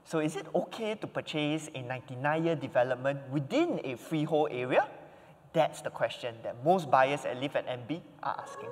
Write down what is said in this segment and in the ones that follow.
So is it okay to purchase a 99-year development within a freehold area? That's the question that most buyers at Liv MB are asking.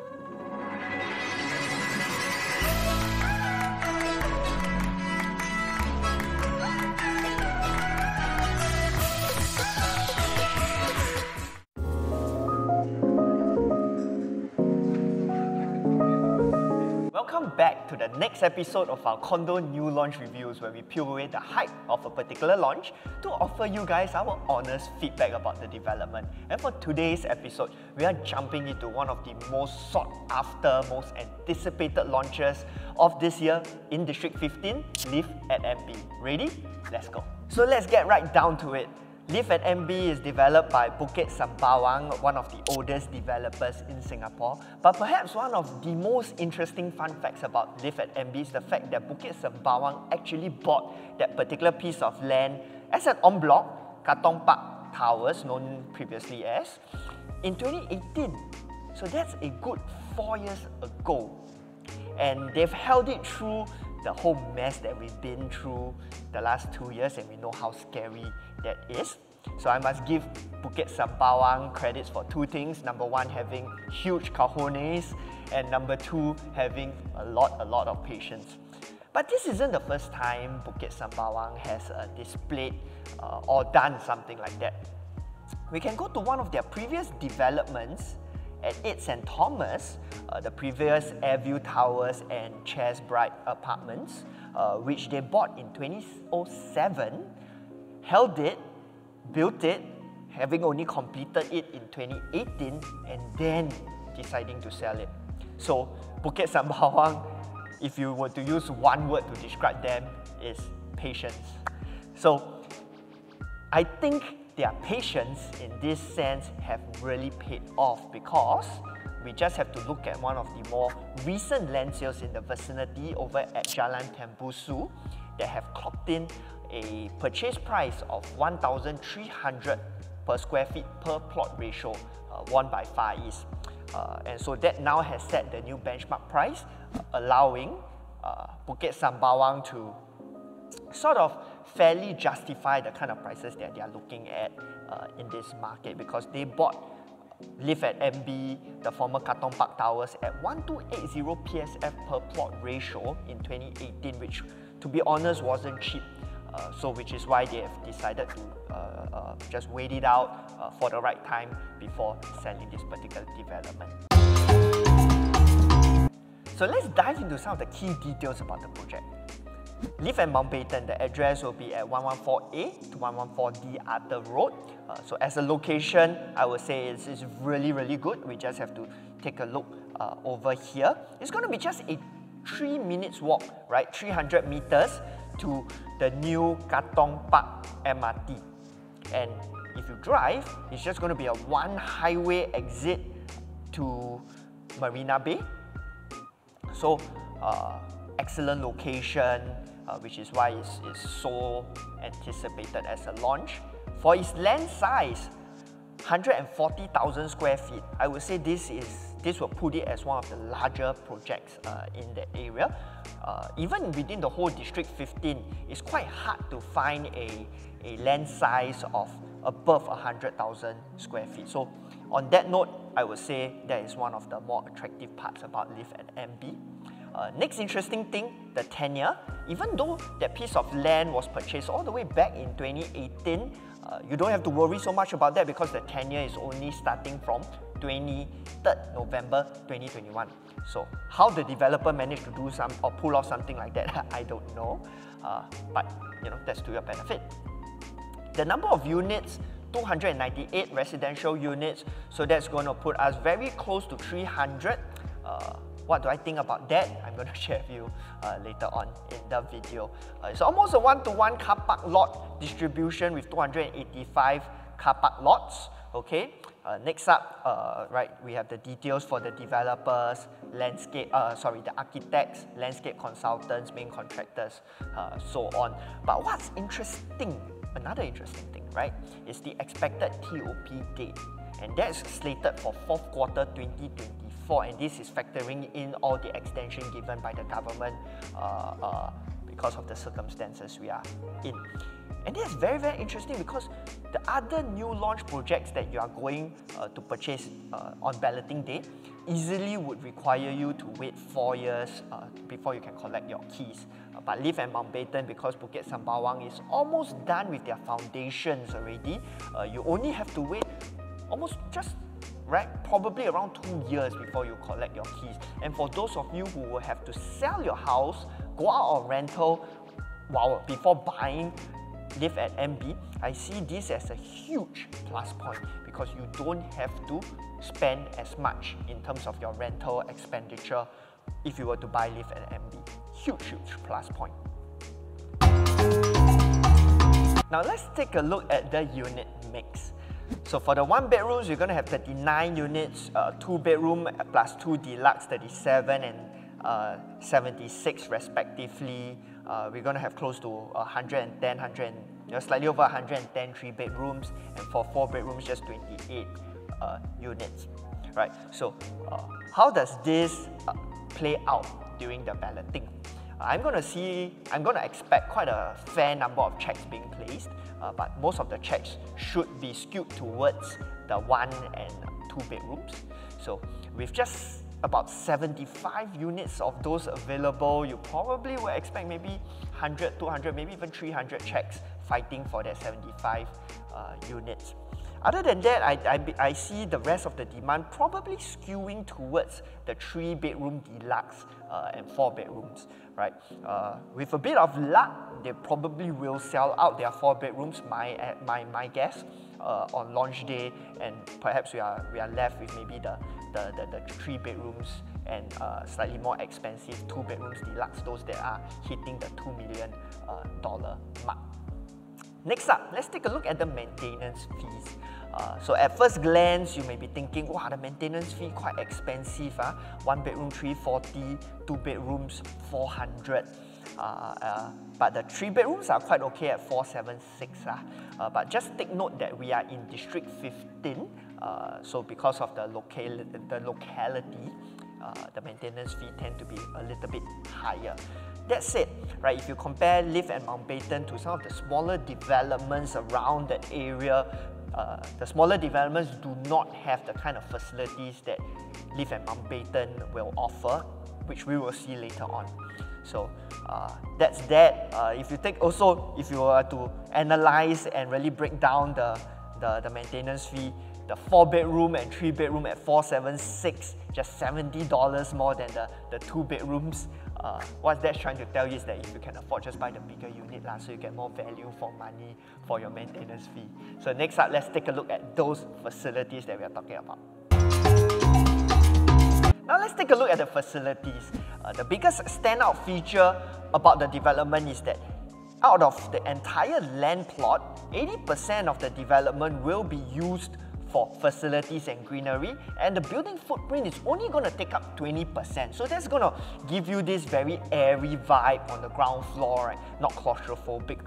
Welcome back to the next episode of our condo new launch reviews, where we peel away the hype of a particular launch to offer you guys our honest feedback about the development. And for today's episode, we are jumping into one of the most sought after, most anticipated launches of this year in District 15, Liv MB. Ready? Let's go. So let's get right down to it. Liv MB is developed by Bukit Sembawang, one of the oldest developers in Singapore. But perhaps one of the most interesting fun facts about Liv MB is the fact that Bukit Sembawang actually bought that particular piece of land as an en bloc, Katong Park Towers, known previously as, in 2018. So that's a good 4 years ago. And they've held it through the whole mess that we've been through the last 2 years, and we know how scary that is. So I must give Bukit Sembawang credits for two things. Number one, having huge cojones, and number two, having a lot of patience. But this isn't the first time Bukit Sembawang has displayed or done something like that. We can go to one of their previous developments at 8 St. Thomas, the previous Airview Towers and Chairs Bright apartments, which they bought in 2007, held it, built it, having only completed it in 2018, and then deciding to sell it. So Bukit Sembawang, if you were to use one word to describe them, is patience. So I think their patience in this sense have really paid off, because we just have to look at one of the more recent land sales in the vicinity over at Jalan Tembusu that have clocked in a purchase price of 1,300 per square feet per plot ratio, won by Far East. And so that now has set the new benchmark price, allowing Bukit Sembawang to sort of fairly justify the kind of prices that they are looking at in this market, because they bought Liv MB, the former Katong Park Towers, at 1,280 PSF per plot ratio in 2018, which, to be honest, wasn't cheap. So which is why they have decided to just wait it out for the right time before selling this particular development. So let's dive into some of the key details about the project. Liv and Mountbatten, the address will be at 114A to 114D Arthur Road. So as a location, I would say it's really good. We just have to take a look over here. It's going to be just a 3 minutes walk, right? 300 meters to the new Katong Park MRT. And if you drive, it's just going to be a one highway exit to Marina Bay. So excellent location, which is why it's so anticipated as a launch. For its land size, 140,000 square feet, I would say this will put it as one of the larger projects in the area. Even within the whole District 15, it's quite hard to find a land size of above 100,000 square feet. So on that note, I would say that is one of the more attractive parts about Liv MB. Next interesting thing, the tenure. Even though that piece of land was purchased all the way back in 2018, you don't have to worry so much about that, because the tenure is only starting from 23rd November 2021. So how the developer managed to do or pull off something like that, I don't know. But that's to your benefit. The number of units, 298 residential units, so that's going to put us very close to 300. What do I think about that? I'm going to share with you later on in the video. It's almost a one-to-one car park lot distribution with 285 car park lots. Okay. Next up, right, we have the details for the developers, the architects, landscape consultants, main contractors, so on. But what's interesting, another interesting thing, right, is the expected TOP date. And that's slated for 4th quarter 2024, and this is factoring in all the extension given by the government because of the circumstances we are in. And this is very, very interesting because the other new launch projects that you are going to purchase on balloting day easily would require you to wait 4 years before you can collect your keys. But Liv and Mountbatten, because Bukit Sembawang is almost done with their foundations already, you only have to wait almost just probably around 2 years before you collect your keys. And for those of you who will have to sell your house, go out on rental before buying, Live at MB, I see this as a huge plus point because you don't have to spend as much in terms of your rental expenditure if you were to buy Live at MB. Huge, huge plus point. Now let's take a look at the unit mix. So for the 1 bedrooms, you're going to have 39 units, 2 bedroom plus 2 deluxe, 37 and 76 respectively. We're going to have close to 110, slightly over 110 3 bedrooms, and for 4 bedrooms, just 28 units. Right. So how does this play out during the balloting? I'm going to expect quite a fair number of checks being placed, but most of the checks should be skewed towards the 1 and 2 bedrooms. So with just about 75 units of those available, you probably will expect maybe 100, 200, maybe even 300 checks fighting for that 75 units. Other than that, I see the rest of the demand probably skewing towards the 3 bedroom deluxe and 4 bedrooms, right? With a bit of luck, they probably will sell out their 4 bedrooms, my guess, on launch day, and perhaps we are left with maybe the 3 bedrooms and slightly more expensive 2 bedrooms deluxe, those that are hitting the $2 million mark. Next up, let's take a look at the maintenance fees. So at first glance, you may be thinking, wow, the maintenance fee quite expensive. 1 bedroom, 340, 2 bedrooms, 400. But the 3 bedrooms are quite okay at 476. But just take note that we are in District 15, so because of the locality, the maintenance fee tend to be a little bit higher. That said, right, if you compare Liv and Mountbatten to some of the smaller developments around that area, the smaller developments do not have the kind of facilities that Liv and Mountbatten will offer, which we will see later on. So that's that. If you were to analyze and really break down the maintenance fee, the 4 bedroom and 3 bedroom at 476, just $70 more than the 2 bedrooms. What that's trying to tell you is that if you can afford, just buy the bigger unit so you get more value for money for your maintenance fee. So next up, let's take a look at those facilities that we are talking about. Now let's take a look at the facilities. The biggest standout feature about the development is that out of the entire land plot, 80% of the development will be used for facilities and greenery, and the building footprint is only going to take up 20%. So that's going to give you this very airy vibe on the ground floor, right? Not claustrophobic.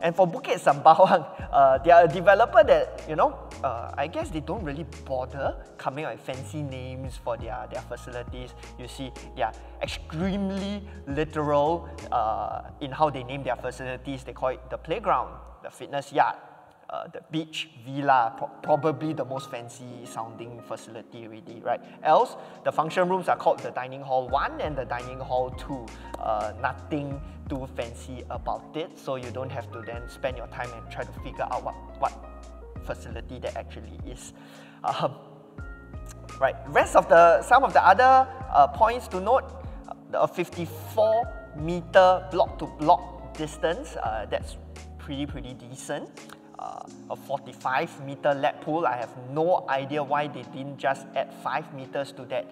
And for Bukit Sembawang, they are a developer that, I guess they don't really bother coming up with fancy names for their facilities. You see, they are extremely literal in how they name their facilities. They call it the playground, the fitness yard, the beach villa, probably the most fancy sounding facility already, right? Else, the function rooms are called the dining hall 1 and the dining hall 2. Nothing too fancy about it, so you don't have to then spend your time and try to figure out what facility that actually is. Right, some of the other points to note, a 54-meter block-to-block distance, that's pretty decent. A 45-meter lap pool. I have no idea why they didn't just add 5 meters to that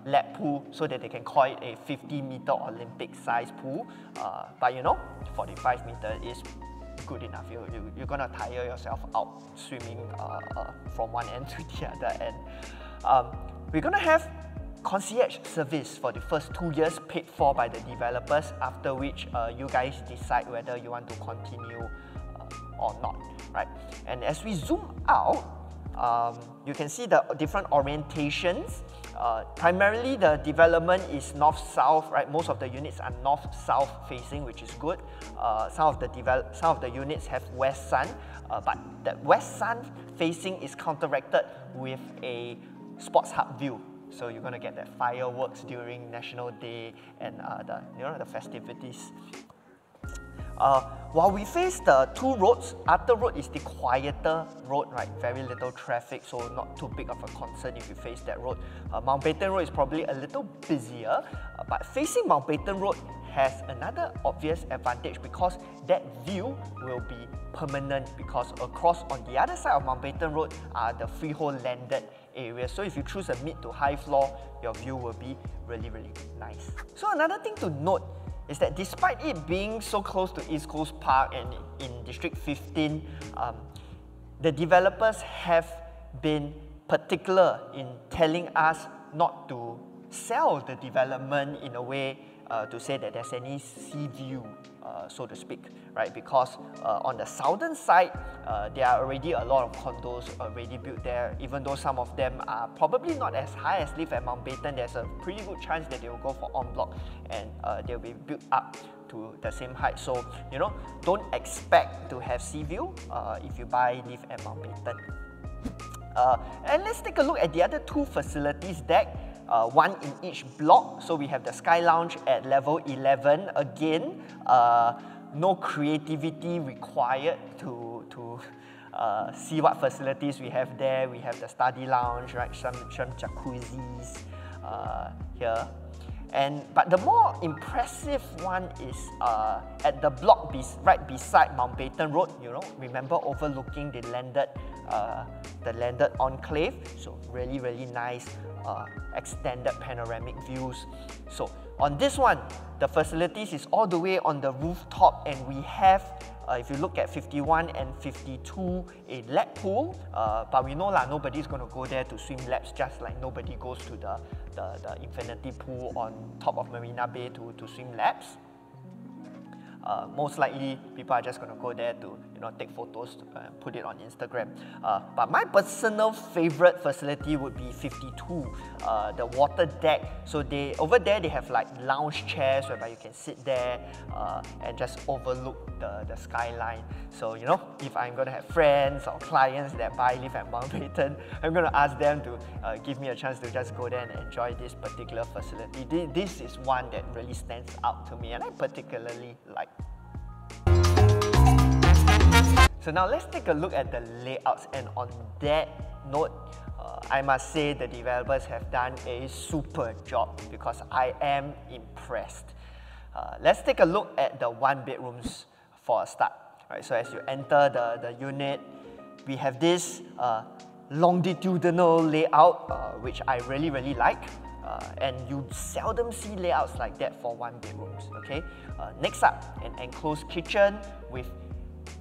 lap pool so that they can call it a 50-meter Olympic-sized pool. But 45 meters is good enough. You're gonna tire yourself out swimming from one end to the other end. We're gonna have concierge service for the first 2 years paid for by the developers, after which you guys decide whether you want to continue or not, right? And as we zoom out, you can see the different orientations Primarily the development is north-south, right? Most of the units are north-south facing, which is good. Some of the units have west sun, but that west sun facing is counteracted with a sports hub view. So you're going to get that fireworks during National Day and the festivities. While we face the two roads, Arthur Road is the quieter road, right? Very little traffic, so not too big of a concern if you face that road. Mountbatten Road is probably a little busier, but facing Mountbatten Road has another obvious advantage because that view will be permanent, because across on the other side of Mountbatten Road are the freehold landed areas. So if you choose a mid to high floor, your view will be really, really nice. So another thing to note is that despite it being so close to East Coast Park and in District 15, the developers have been particular in telling us not to sell the development in a way to say that there's any sea view, so to speak, right? Because on the southern side, there are already a lot of condos already built there. Even though some of them are probably not as high as Liv and Mountbatten, there's a pretty good chance that they will go for en bloc and they'll be built up to the same height. So, you know, don't expect to have sea view if you buy Liv and Mountbatten. And let's take a look at the other two facilities deck. One in each block. So we have the Sky Lounge at level 11. Again, no creativity required to see what facilities we have there. We have the Study Lounge, right? Some jacuzzis here. But the more impressive one is at the block right beside Mountbatten Road. You know, remember overlooking the landed enclave. So really, really nice extended panoramic views. So on this one, the facilities is all the way on the rooftop, and we have, if you look at 51 and 52, a lap pool. But we know lah, nobody's going to go there to swim laps, just like nobody goes to the infinity pool on top of Marina Bay to swim laps. Most likely, people are just going to go there to take photos and put it on Instagram. But my personal favorite facility would be 52, the water deck. So over there they have like lounge chairs whereby you can sit there and just overlook the skyline. So if I'm going to have friends or clients that buy Liv at Mountbatten, I'm going to ask them to give me a chance to just go there and enjoy this particular facility. This is one that really stands out to me and I particularly like. So now let's take a look at the layouts, and on that note, I must say the developers have done a super job because I am impressed. Let's take a look at the one bedrooms for a start. Right, so as you enter the unit, we have this longitudinal layout, which I really, really like. And you seldom see layouts like that for one bedrooms, okay? Next up, an enclosed kitchen with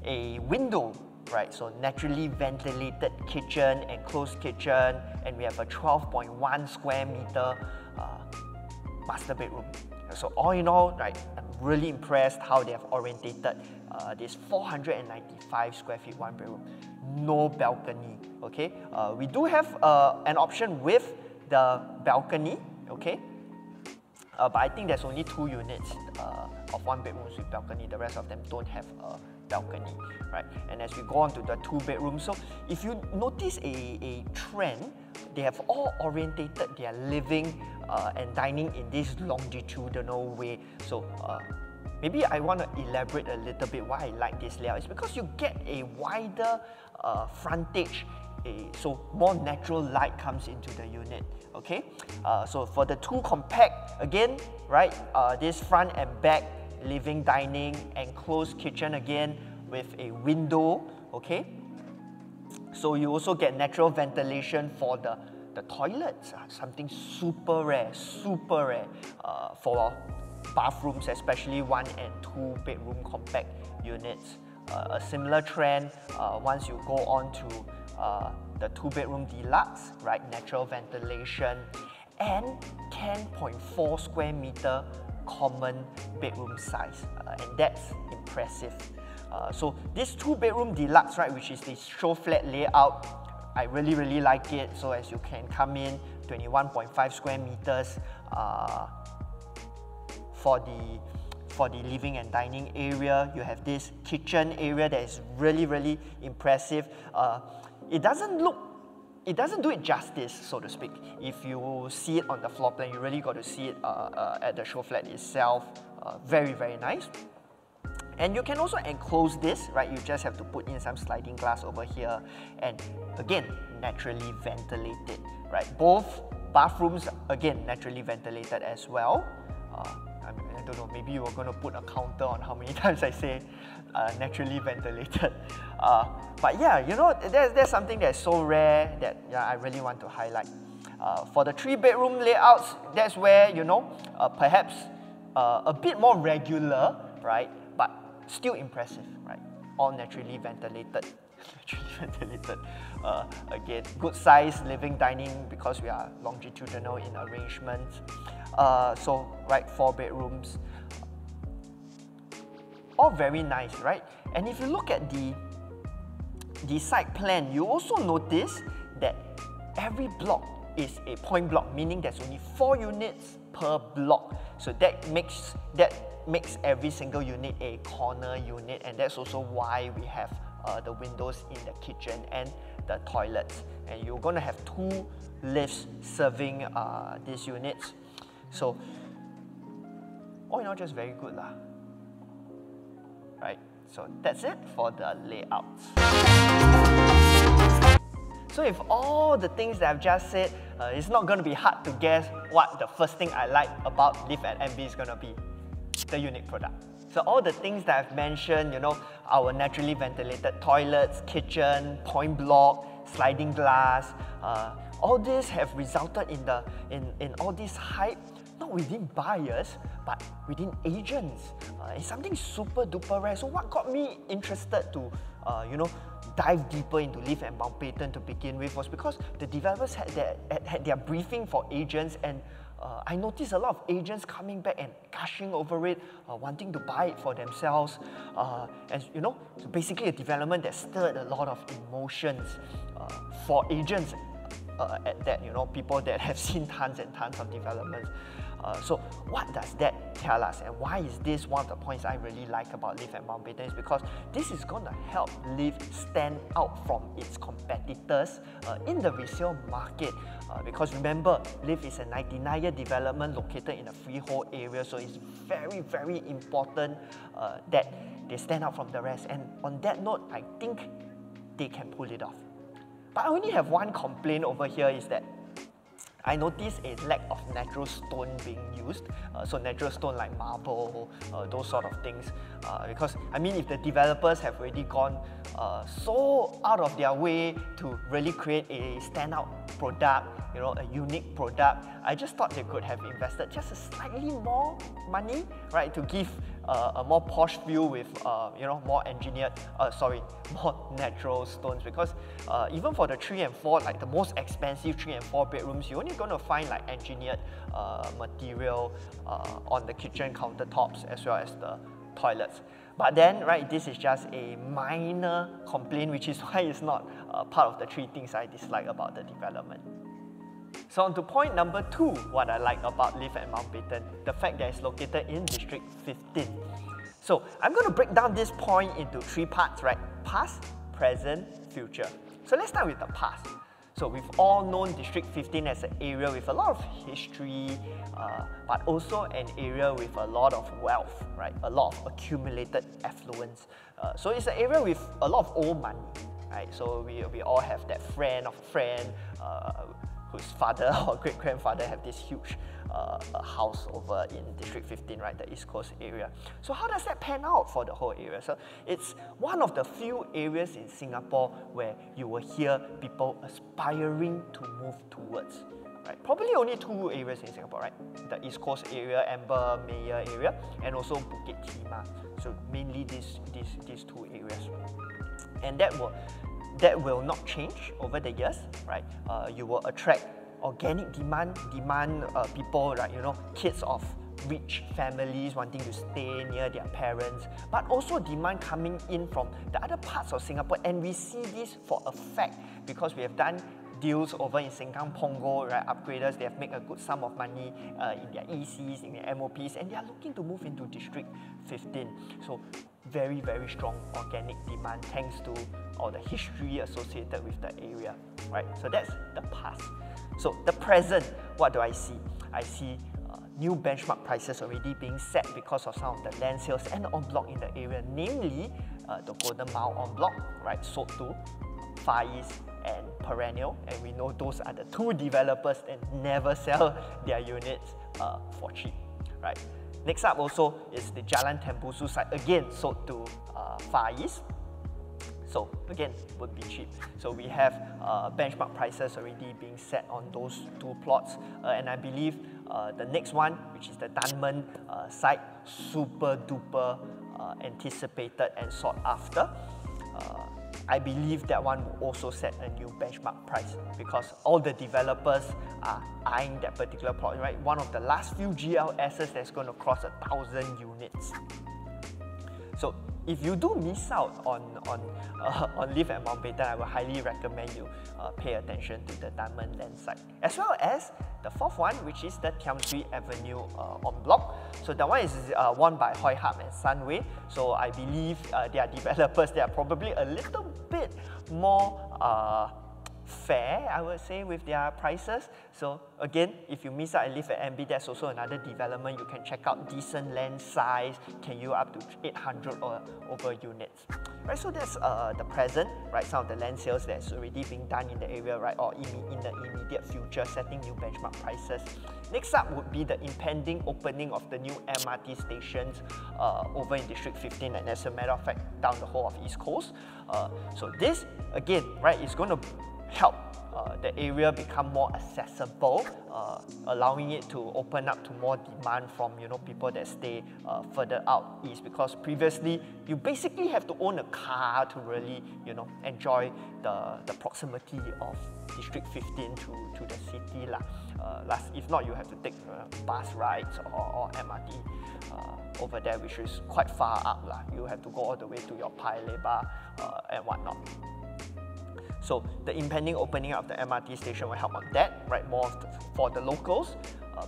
a window, right? So naturally ventilated kitchen, enclosed kitchen, and we have a 12.1 square meter master bedroom. So all in all, right, I'm really impressed how they have orientated this 495 square feet one bedroom. No balcony, okay? We do have an option with the balcony, okay? But I think there's only 2 units of one bedrooms with balcony. The rest of them don't have a balcony, right? And as we go on to the 2 bedrooms, so if you notice a trend, they have all orientated their living and dining in this longitudinal way. So maybe I want to elaborate a little bit why I like this layout. It's because you get a wider frontage, so more natural light comes into the unit, okay? So for the 2 compact, again, right, this front and back living, dining, enclosed kitchen again with a window, okay? So you also get natural ventilation for the toilets, something super rare for bathrooms, especially 1 and 2 bedroom compact units. A similar trend once you go on to the 2 bedroom deluxe, right? Natural ventilation and 10.4 square meter common bedroom size, and that's impressive. So this 2 bedroom deluxe, right, which is the show flat layout, I really like it. So as you can come in 21.5 square meters for the living and dining area. You have this kitchen area that is really impressive. It doesn't do it justice, so to speak. If you see it on the floor plan, you really got to see it at the show flat itself. Very nice. And you can also enclose this, right? You just have to put in some sliding glass over here, and again, naturally ventilated, right? Both bathrooms, again, naturally ventilated as well. I don't know, maybe you were going to put a counter on how many times I say naturally ventilated. But yeah, you know, there's something that's so rare that I really want to highlight. For the 3-bedroom layouts, that's where, you know, perhaps a bit more regular, right? But still impressive, right? All naturally ventilated. Again, good size living dining because we are longitudinal in arrangement. So, right, 4 bedrooms. All very nice, right? And if you look at the site plan, you also notice that every block is a point block, meaning there's only 4 units per block. So that makes every single unit a corner unit, and that's also why we have the windows in the kitchen and the toilets. And you're going to have 2 lifts serving these units. So, all in all, just very good lah. Right, so that's it for the layouts. So if all the things that I've just said, it's not going to be hard to guess what the first thing I like about Liv MB is going to be. The unique product. So all the things that I've mentioned, you know, our naturally ventilated toilets, kitchen, point block, sliding glass, all this have resulted in all this hype, not within buyers, but within agents. It's something super duper rare. So what got me interested to, you know, dive deeper into Liv and Mountbatten to begin with was because the developers had their briefing for agents, and I noticed a lot of agents coming back and gushing over it, wanting to buy it for themselves. And you know, so basically a development that stirred a lot of emotions for agents at that, you know, people that have seen tons and tons of developments. So what does that tell us, and why is this one of the points I really like about Liv and Mountbatten? Is because this is going to help Liv stand out from its competitors in the resale market. Because remember, Liv is a 99-year development located in a freehold area, so it's very important that they stand out from the rest. And on that note, I think they can pull it off. But I only have one complaint over here, is that I noticed a lack of natural stone being used. So natural stone like marble, those sort of things. Because, I mean, if the developers have already gone so out of their way to really create a standout product, you know, a unique product, I just thought they could have invested just a slightly more money, right, to give a more posh feel with, you know, more natural stones. Because even for the 3 and 4, like the most expensive 3 and 4 bedrooms, you're only going to find like engineered material on the kitchen countertops as well as the toilets. But then, right, this is just a minor complaint, which is why it's not part of the 3 things I dislike about the development. So on to point number 2, what I like about Liv and Mountbatten, the fact that it's located in District 15. So I'm going to break down this point into 3 parts, right? Past, present, future. So let's start with the past. So we've all known District 15 as an area with a lot of history, but also an area with a lot of wealth, right? A lot of accumulated affluence. So it's an area with a lot of old money, right? So we all have that friend of a friend whose father or great-grandfather have this huge house over in District 15, right, the East Coast area. So how does that pan out for the whole area? So it's one of the few areas in Singapore where you will hear people aspiring to move towards. Right? Probably only 2 areas in Singapore, right? The East Coast area, Amber, Meyer area, and also Bukit Timah. So mainly these 2 areas. And that will not change over the years, right? You will attract organic demand people, right? You know, kids of rich families wanting to stay near their parents, but also demand coming in from the other parts of Singapore. And we see this for a fact because we have done deals over in Sengkang Punggol, right? Upgraders, they have made a good sum of money in their ECs, in their MOPs, and they are looking to move into District 15. So very, very strong organic demand thanks to all the history associated with the area, right? So that's the past. So the present, what do I see? I see new benchmark prices already being set because of some of the land sales and en bloc in the area, namely the Golden Mile en bloc, right, sold to Far East and Perennial, and we know those are the two developers that never sell their units for cheap, right? Next up also is the Jalan Tembusu site, again sold to Far East. So again, would be cheap. So we have benchmark prices already being set on those two plots. And I believe the next one, which is the Dunman site, super duper anticipated and sought after. I believe that one will also set a new benchmark price because all the developers are eyeing that particular plot, right? One of the last few GLSs that's going to cross 1,000 units. So if you do miss out on Liv and Mountbatten, I would highly recommend you pay attention to the Dunman land site, as well as the fourth one, which is the Thiam Sui Avenue en bloc. So that one is won by Hoi Hap and Sunway. So I believe they are developers. They are probably a little bit more fair, I would say, with their prices. So again, if you miss out and live at MB, that's also another development. You can check out decent land size, can you up to 800 or over units. Right, so that's the present, right? Some of the land sales that's already being done in the area, right, or in the immediate future, setting new benchmark prices. Next up would be the impending opening of the new MRT stations over in District 15, and as a matter of fact, down the whole of East Coast. So this, again, right, is going to help the area become more accessible, allowing it to open up to more demand from people that stay further out east, because previously you basically have to own a car to really enjoy the proximity of District 15 to the city lah. If not, you have to take bus rides or MRT over there, which is quite far up lah. You have to go all the way to your Paya Lebar and whatnot. So the impending opening of the MRT station will help on that, right? More for the locals,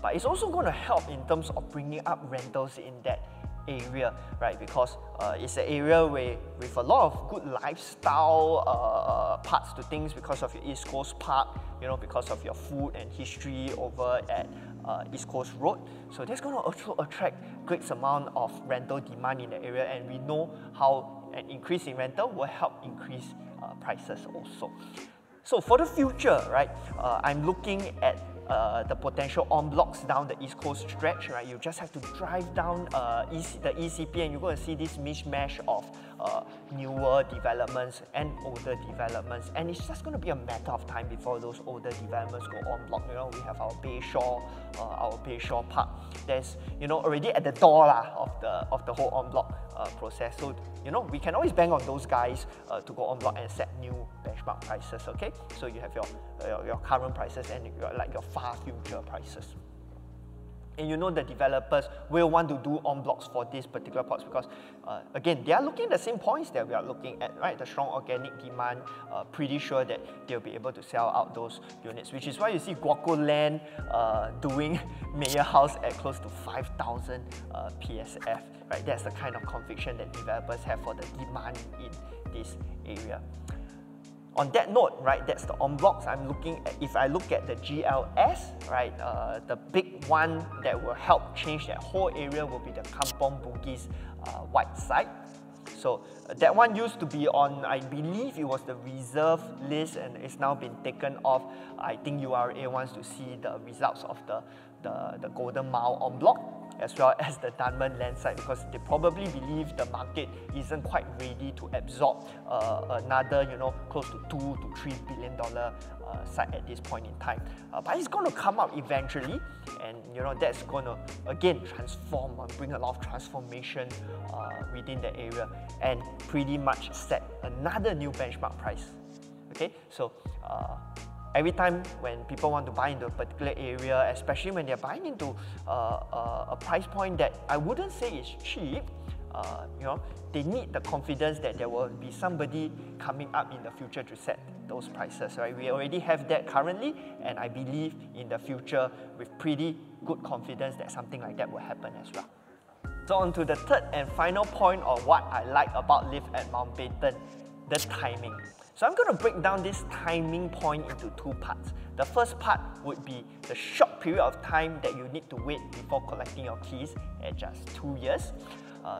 but it's also going to help in terms of bringing up rentals in that area, right? Because it's an area with a lot of good lifestyle parts to things because of your East Coast Park, because of your food and history over at East Coast Road. So that's going to also attract great amount of rental demand in the area, and we know how an increase in rental will help increase prices also. So for the future, right, I'm looking at the potential en blocs down the East Coast stretch, right? You just have to drive down the ECP and you're going to see this mishmash of newer developments and older developments, and it's just going to be a matter of time before those older developments go en bloc. We have our Bayshore Park. There's already at the door of the whole en bloc process. So we can always bang on those guys to go en bloc and set new benchmark prices. Okay, so you have your current prices and your far future prices. And the developers will want to do en blocs for these particular plots because, again, they are looking at the same points that we are looking at, right? The strong organic demand, pretty sure that they'll be able to sell out those units, which is why you see Guaco Land doing Mayor House at close to 5,000 PSF, right? That's the kind of conviction that developers have for the demand in this area. On that note, right, that's the en blocs I'm looking at. If I look at the GLS, right, the big one that will help change that whole area will be the Kampong Bugis white site. So that one used to be on, I believe it was the reserve list, and it's now been taken off. I think URA wants to see the results of the Golden Mile en bloc, as well as the Dunman land site, because they probably believe the market isn't quite ready to absorb another, close to $2 to $3 billion site at this point in time. But it's going to come out eventually, and that's going to again transform and bring a lot of transformation within the area, and pretty much set another new benchmark price. Okay, so every time when people want to buy into a particular area, especially when they're buying into a price point that I wouldn't say is cheap, they need the confidence that there will be somebody coming up in the future to set those prices, right? We already have that currently, and I believe in the future with pretty good confidence that something like that will happen as well. So on to the third and final point of what I like about Liv at Mountbatten, the timing. So I'm going to break down this timing point into two parts. The first part would be the short period of time that you need to wait before collecting your keys at just 2 years.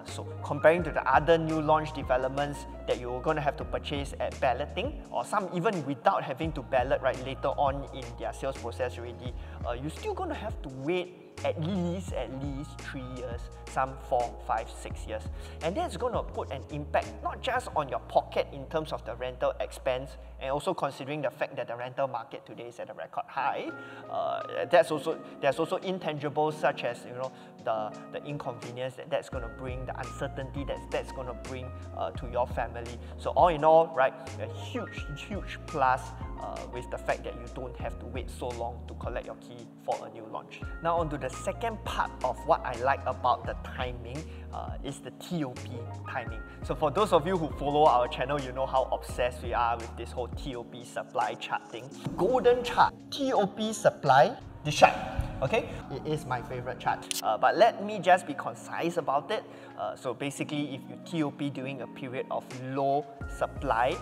So comparing to the other new launch developments that you're going to have to purchase at balloting, or some even without having to ballot right later on in their sales process already, you're still going to have to wait at least 3 years, some 4, 5, 6 years. And that's going to put an impact not just on your pocket in terms of the rental expense, and also considering the fact that the rental market today is at a record high. There's also intangibles such as the inconvenience that's going to bring, the uncertainty that's going to bring to your family. So all in all, right, a huge plus with the fact that you don't have to wait so long to collect your key for a new launch. Now on to the second part of what I like about the timing is the TOP timing. So for those of you who follow our channel, you know how obsessed we are with this whole TOP supply chart thing. Golden chart, TOP supply, this chart. Okay, it is my favorite chart. But let me just be concise about it. So basically, if you TOP during a period of low supply,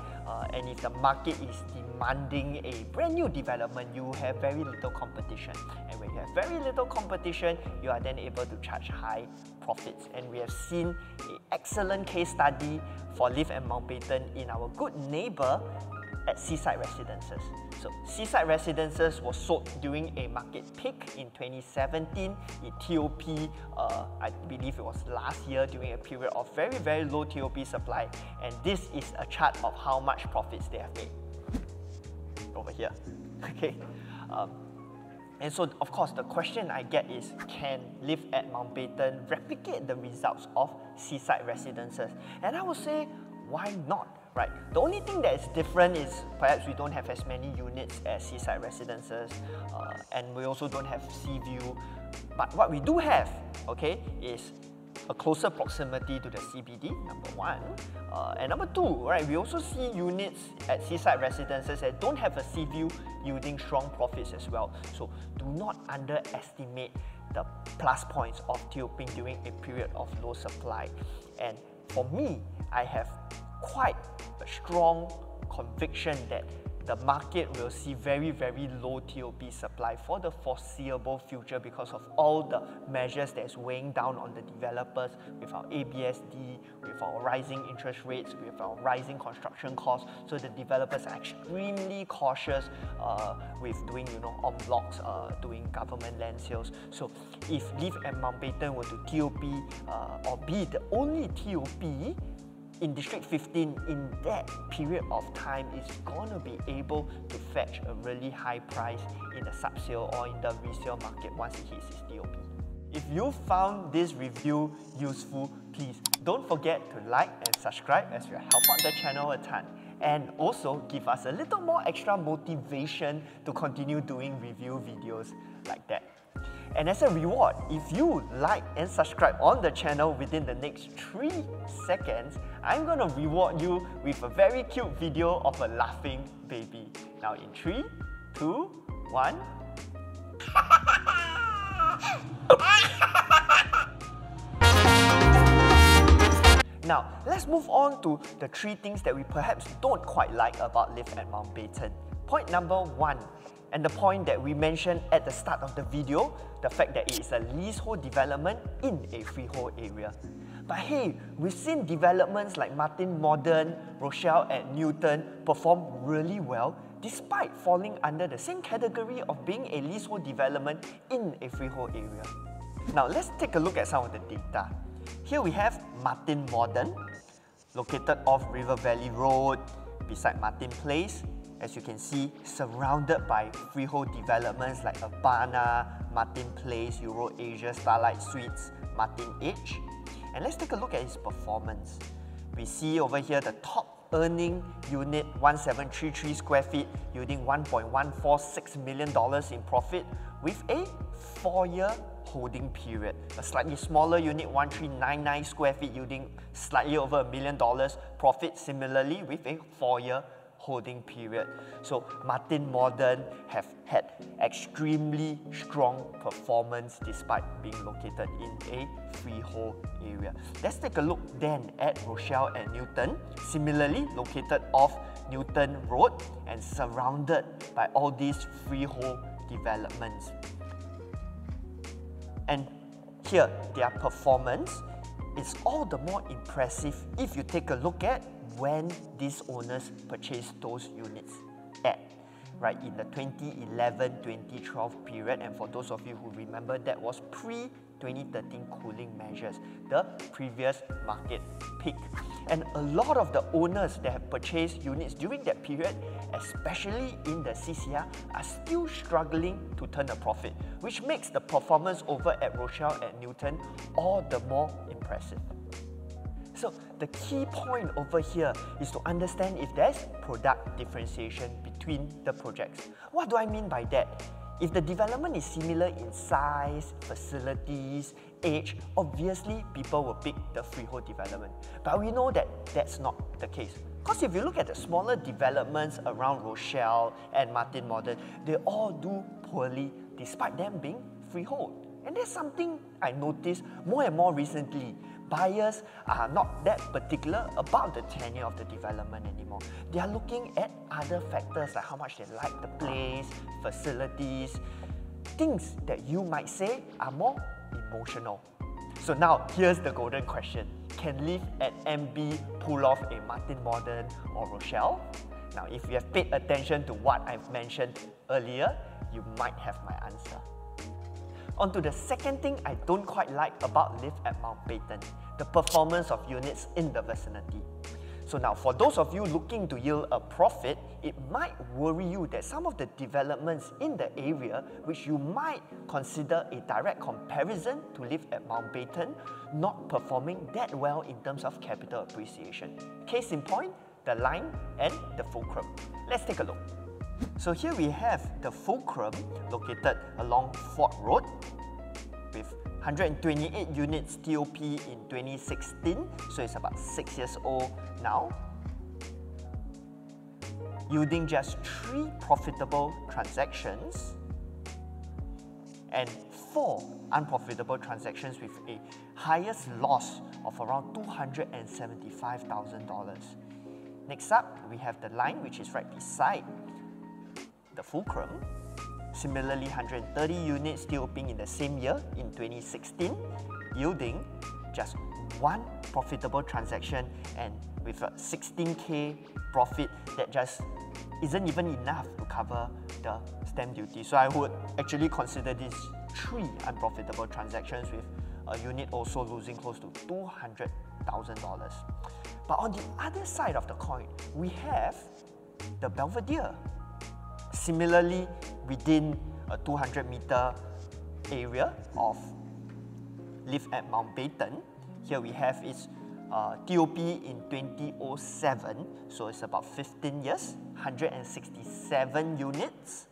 and if the market is demanding a brand new development, you have very little competition. And when you have very little competition, you are then able to charge high profits. And we have seen an excellent case study for Liv and Mountbatten in our good neighbor at Seaside Residences. So Seaside Residences was sold during a market peak in 2017. It TOP, I believe it was last year during a period of very low TOP supply. And this is a chart of how much profits they have made. Over here, okay? And so, of course, the question I get is, can Liv at Mountbatten replicate the results of Seaside Residences? And I would say, why not? Right. The only thing that is different is perhaps we don't have as many units as Seaside Residences, and we also don't have sea view. But what we do have, okay, is a closer proximity to the CBD, number one. And number two, right, we also see units at Seaside Residences that don't have a sea view yielding strong profits as well. So do not underestimate the plus points of TOPing during a period of low supply. And for me, I have quite a strong conviction that the market will see very low TOP supply for the foreseeable future because of all the measures that's weighing down on the developers with our ABSD, with our rising interest rates, with our rising construction costs. So the developers are extremely cautious with doing, en blocs, doing government land sales. So if Liv and Mountbatten were to TOP or be the only TOP in District 15 in that period of time, is going to be able to fetch a really high price in the sub-sale or in the resale market once it hits its TOP. If you found this review useful, please don't forget to like and subscribe as you help out the channel a ton. And also give us a little more extra motivation to continue doing review videos like that. And as a reward, if you like and subscribe on the channel within the next 3 seconds, I'm going to reward you with a very cute video of a laughing baby. Now in 3, 2, 1... Now, let's move on to the 3 things that we perhaps don't quite like about Liv at Mountbatten. Point number 1. And the point that we mentioned at the start of the video, the fact that it is a leasehold development in a freehold area. But hey, we've seen developments like Martin Modern, Rochelle and Newton perform really well despite falling under the same category of being a leasehold development in a freehold area. Now let's take a look at some of the data. Here we have Martin Modern, located off River Valley Road, beside Martin Place. As you can see, surrounded by freehold developments like Urbana, Martin Place, Euro-Asia, Starlight Suites, Martin Edge. And let's take a look at its performance. We see over here the top earning unit, 1733 square feet, yielding $1.146 million in profit with a 4-year holding period. A slightly smaller unit, 1399 square feet, yielding slightly over $1 million profit, similarly with a 4-year holding period. So Martin Modern have had extremely strong performance despite being located in a freehold area. Let's take a look then at Rochelle and Newton, similarly located off Newton Road and surrounded by all these freehold developments. And here, their performance is all the more impressive if you take a look at when these owners purchased those units at, right, in the 2011-2012 period. And for those of you who remember, that was pre-2013 cooling measures, the previous market peak. And a lot of the owners that have purchased units during that period, especially in the CCR, are still struggling to turn a profit, which makes the performance over at Rochelle and Newton all the more impressive. So the key point over here is to understand if there's product differentiation between the projects. What do I mean by that? If the development is similar in size, facilities, age, obviously people will pick the freehold development. But we know that that's not the case. Because if you look at the smaller developments around Rochelle and Martin Modern, they all do poorly despite them being freehold. And that's something I noticed more and more recently. Buyers are not that particular about the tenure of the development anymore. They are looking at other factors like how much they like the place, facilities, things that you might say are more emotional. So now, here's the golden question. Can Liv MB pull off a Martin Modern or Rochelle? Now, if you have paid attention to what I've mentioned earlier, you might have my answer. On to the second thing I don't quite like about Liv at Mountbatten, the performance of units in the vicinity. So now, for those of you looking to yield a profit, it might worry you that some of the developments in the area, which you might consider a direct comparison to Liv at Mountbatten, not performing that well in terms of capital appreciation. Case in point, the Line and the Fulcrum. Let's take a look. So here we have the Fulcrum located along Fort Road with 128 units TOP in 2016, so it's about 6 years old now, yielding just 3 profitable transactions and 4 unprofitable transactions with a highest loss of around $275,000. Next up, we have the Line, which is right beside the Fulcrum. Similarly, 130 units TOPing in the same year in 2016, yielding just 1 profitable transaction and with a 16K profit that just isn't even enough to cover the stamp duty. So I would actually consider these 3 unprofitable transactions with a unit also losing close to $200,000. But on the other side of the coin, we have the Belvedere. Similarly, within a 200-meter area of Liv at Mountbatten, here we have its TOP in 2007, so it's about 15 years, 167 units.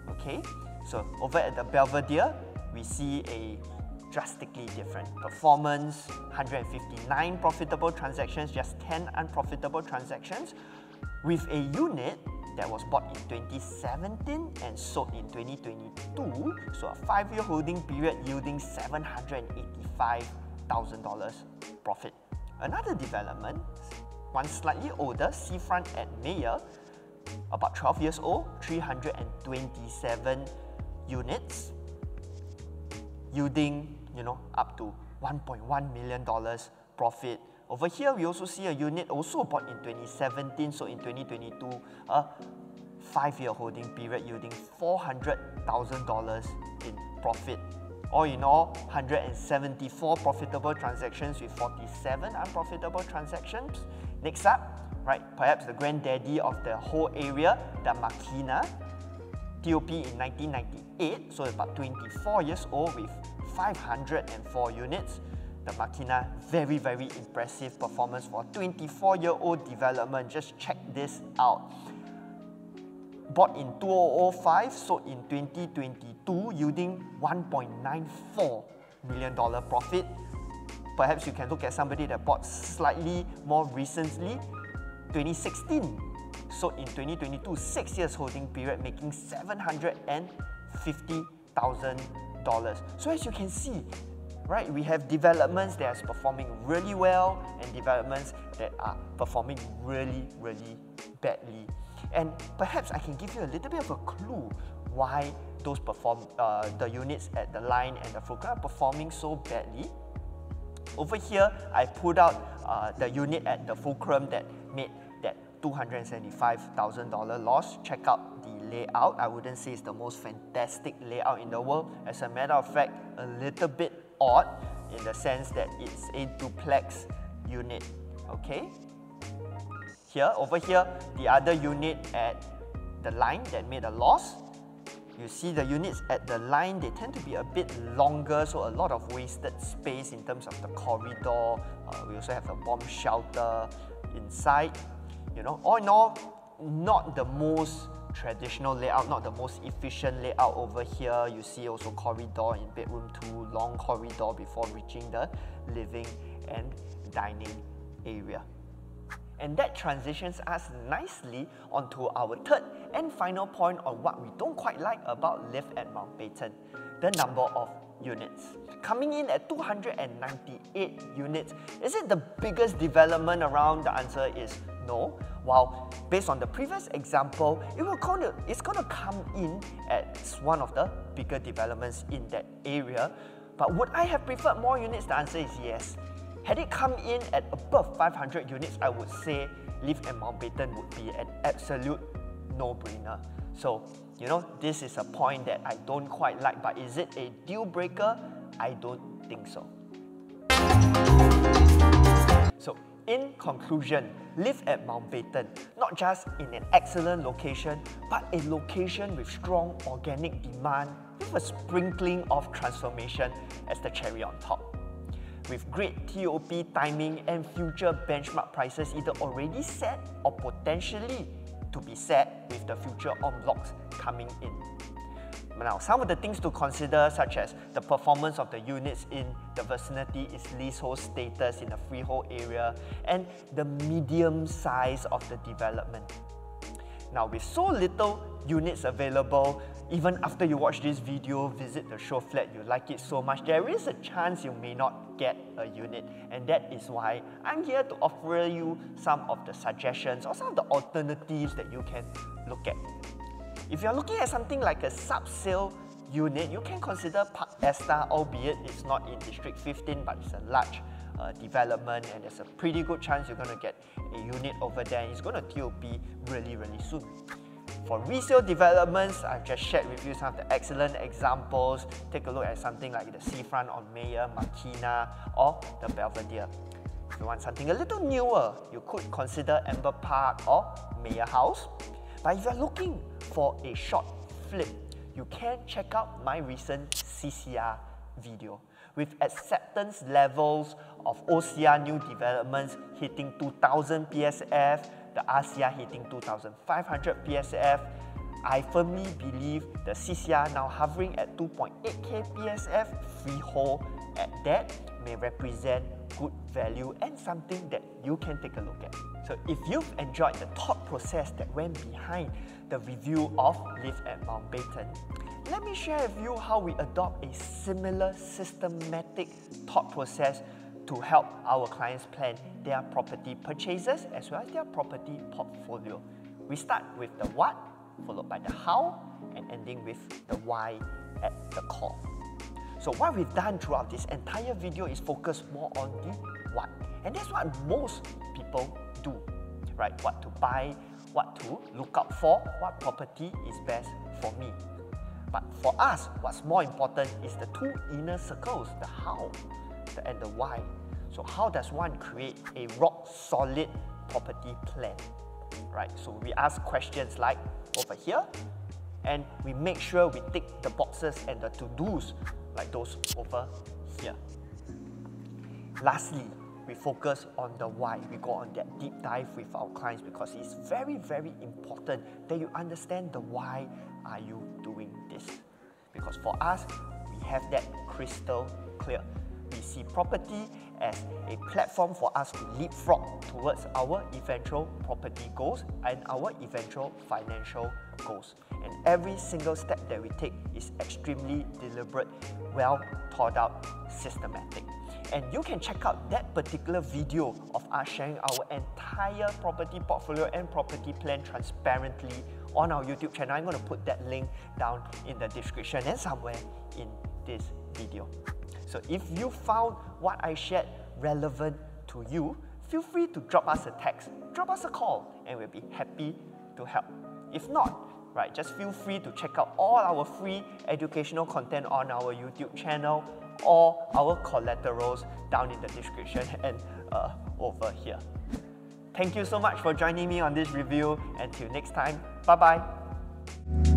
Okay, so over at the Belvedere, we see a drastically different performance, 159 profitable transactions, just 10 unprofitable transactions, with a unit that was bought in 2017 and sold in 2022, so a 5-year holding period yielding $785,000 profit. Another development, one slightly older, Seafront at Mayor, about 12 years old, 327 units, yielding up to $1.1 million profit. Over here, we also see a unit also bought in 2017, so in 2022, a 5-year holding period yielding $400,000 in profit. All in all, 174 profitable transactions with 47 unprofitable transactions. Next up, right, perhaps the granddaddy of the whole area, the Makina, TOP in 1998, so about 24 years old with 504 units. The Makina, very, very impressive performance for a 24-year-old development. Just check this out. bought in 2005, sold in 2022, yielding $1.94 million profit. Perhaps you can look at somebody that bought slightly more recently, 2016, sold in 2022, 6 years holding period, making $750,000. So as you can see, right, we have developments that are performing really well and developments that are performing really, really badly. And perhaps I can give you a little bit of a clue why those the units at the line and the fulcrum are performing so badly. Over here, I put out the unit at the fulcrum that made that $275,000 loss. Check out the layout. I wouldn't say it's the most fantastic layout in the world. As a matter of fact, a little bit odd in the sense that it's a duplex unit, okay? Over here, the other unit at the line that made a loss. You see the units at the line, they tend to be a bit longer, so a lot of wasted space in terms of the corridor. We also have a bomb shelter inside. You know, all in all, not the most traditional layout, not the most efficient layout over here. You see also corridor in bedroom 2, long corridor before reaching the living and dining area. And that transitions us nicely onto our third and final point on what we don't quite like about Liv at Mountbatten, the number of units. Coming in at 298 units, is it the biggest development around? The answer is no. While based on the previous example, it's gonna come in as one of the bigger developments in that area. But would I have preferred more units? The answer is yes. Had it come in at above 500 units, I would say Liv at Mountbatten would be an absolute no-brainer. So, you know, this is a point that I don't quite like, but is it a deal breaker? I don't think so. So, in conclusion, Liv at Mountbatten, not just in an excellent location, but a location with strong organic demand with a sprinkling of transformation as the cherry on top. With great TOP timing and future benchmark prices either already set or potentially to be set with the future en blocs coming in. Now, some of the things to consider, such as the performance of the units in the vicinity, its leasehold status in the freehold area, and the medium size of the development. Now, with so little units available, even after you watch this video, visit the show flat, you like it so much, there is a chance you may not get a unit. And that is why I'm here to offer you some of the suggestions or some of the alternatives that you can look at. If you're looking at something like a sub-sale unit, you can consider Park Esta, albeit it's not in District 15, but it's a large development, and there's a pretty good chance you're going to get a unit over there, and it's going to TOP really, really soon. For resale developments, I've just shared with you some of the excellent examples. Take a look at something like the Seafront on Mayor, Makina, or the Belvedere. If you want something a little newer, you could consider Amber Park or Mayor House. But if you're looking for a short flip, you can check out my recent CCR video. With acceptance levels of OCR new developments hitting 2000 PSF, the RCR hitting 2500 PSF, I firmly believe the CCR now hovering at 2.8K PSF freehold at that may represent good value and something that you can take a look at. So if you've enjoyed the thought process that went behind the review of Liv at Mountbatten, let me share with you how we adopt a similar systematic thought process to help our clients plan their property purchases as well as their property portfolio. We start with the what, followed by the how, and ending with the why at the core. So what we've done throughout this entire video is focus more on the what. And that's what most people do, right? What to buy, what to look out for, what property is best for me. But for us, what's more important is the two inner circles, the how and the why. So how does one create a rock-solid property plan, right? So we ask questions like over here, and we make sure we tick the boxes and the to-dos like those over here. Lastly, we focus on the why. We go on that deep dive with our clients because it's very, very important that you understand the why are you doing this. Because for us, we have that crystal clear. We see property as a platform for us to leapfrog towards our eventual property goals and our eventual financial goals. And every single step that we take is extremely deliberate, well thought out, systematic. And you can check out that particular video of us sharing our entire property portfolio and property plan transparently on our YouTube channel. I'm going to put that link down in the description and somewhere in this video. So if you found what I shared relevant to you, feel free to drop us a text, drop us a call, and we'll be happy to help. If not, right, just feel free to check out all our free educational content on our YouTube channel or our collaterals down in the description and over here. Thank you so much for joining me on this review. Until next time, bye-bye.